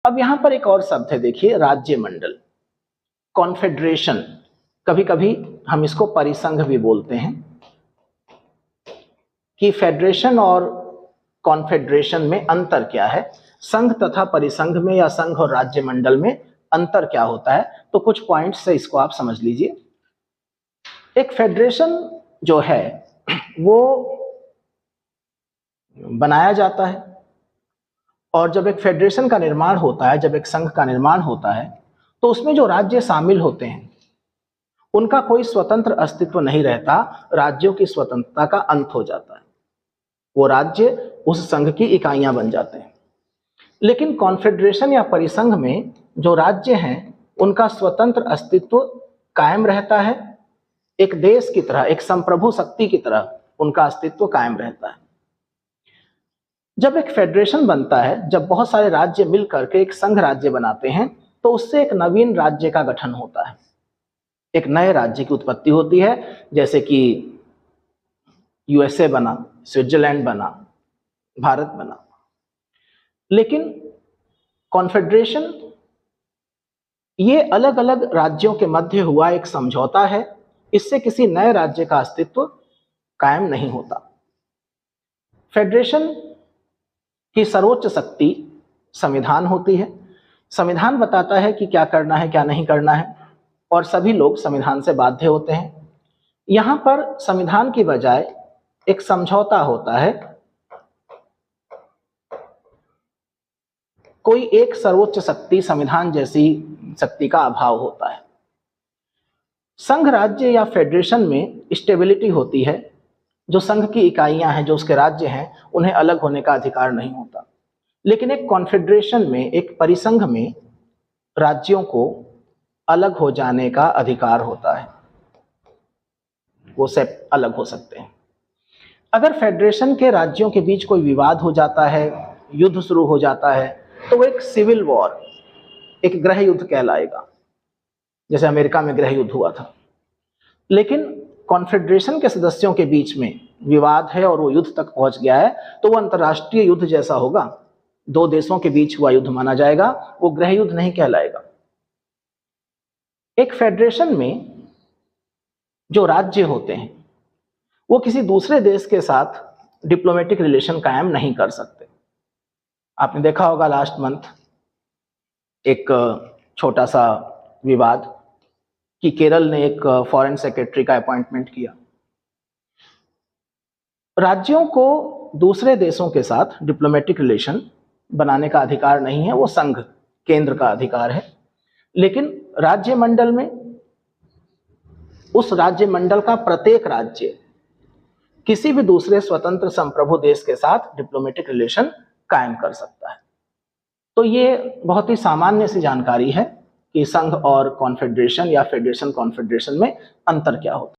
अब यहां पर एक और शब्द है, देखिए, राज्य मंडल, कॉन्फेडरेशन। कभी कभी हम इसको परिसंघ भी बोलते हैं कि फेडरेशन और कॉन्फेडरेशन में अंतर क्या है, संघ तथा परिसंघ में या संघ और राज्य मंडल में अंतर क्या होता है। तो कुछ पॉइंट्स से इसको आप समझ लीजिए। एक फेडरेशन जो है वो बनाया जाता है, और जब एक फेडरेशन का निर्माण होता है, जब एक संघ का निर्माण होता है, तो उसमें जो राज्य शामिल होते हैं उनका कोई स्वतंत्र अस्तित्व नहीं रहता। राज्यों की स्वतंत्रता का अंत हो जाता है, वो राज्य उस संघ की इकाइयां बन जाते हैं। लेकिन कॉन्फेडरेशन या परिसंघ में जो राज्य हैं उनका स्वतंत्र अस्तित्व कायम रहता है। एक देश की तरह, एक संप्रभु शक्ति की तरह उनका अस्तित्व कायम रहता है। जब एक फेडरेशन बनता है, जब बहुत सारे राज्य मिल करके एक संघ राज्य बनाते हैं, तो उससे एक नवीन राज्य का गठन होता है, एक नए राज्य की उत्पत्ति होती है। जैसे कि यूएसए बना, स्विट्जरलैंड बना, भारत बना। लेकिन कॉन्फेडरेशन ये अलग अलग राज्यों के मध्य हुआ एक समझौता है, इससे किसी नए राज्य का अस्तित्व कायम नहीं होता। फेडरेशन की सर्वोच्च शक्ति संविधान होती है। संविधान बताता है कि क्या करना है, क्या नहीं करना है, और सभी लोग संविधान से बाध्य होते हैं। यहां पर संविधान की बजाय एक समझौता होता है। कोई एक सर्वोच्च शक्ति, संविधान जैसी शक्ति का अभाव होता है। संघ राज्य या फेडरेशन में स्टेबिलिटी होती है। जो संघ की इकाइयां हैं, जो उसके राज्य हैं, उन्हें अलग होने का अधिकार नहीं होता। लेकिन एक कॉन्फेडरेशन में, एक परिसंघ में राज्यों को अलग हो जाने का अधिकार होता है, वो सब अलग हो सकते हैं। अगर फेडरेशन के राज्यों के बीच कोई विवाद हो जाता है, युद्ध शुरू हो जाता है, तो वो एक सिविल वॉर, एक गृह युद्ध कहलाएगा, जैसे अमेरिका में गृह युद्ध हुआ था। लेकिन कॉन्फेडरेशन के सदस्यों के बीच में विवाद है और वो युद्ध तक पहुंच गया है, तो वो अंतर्राष्ट्रीय युद्ध जैसा होगा, दो देशों के बीच हुआ युद्ध माना जाएगा, वो गृह युद्ध नहीं कहलाएगा। एक फेडरेशन में जो राज्य होते हैं वो किसी दूसरे देश के साथ डिप्लोमेटिक रिलेशन कायम नहीं कर सकते। आपने देखा होगा लास्ट मंथ एक छोटा सा विवाद कि केरल ने एक फॉरेन सेक्रेटरी का अपॉइंटमेंट किया। राज्यों को दूसरे देशों के साथ डिप्लोमेटिक रिलेशन बनाने का अधिकार नहीं है, वो संघ, केंद्र का अधिकार है। लेकिन राज्य मंडल में, उस राज्य मंडल का प्रत्येक राज्य किसी भी दूसरे स्वतंत्र संप्रभु देश के साथ डिप्लोमेटिक रिलेशन कायम कर सकता है। तो ये बहुत ही सामान्य सी जानकारी है कि संघ और कॉन्फेडरेशन या फेडरेशन कॉन्फेडरेशन में अंतर क्या होता है।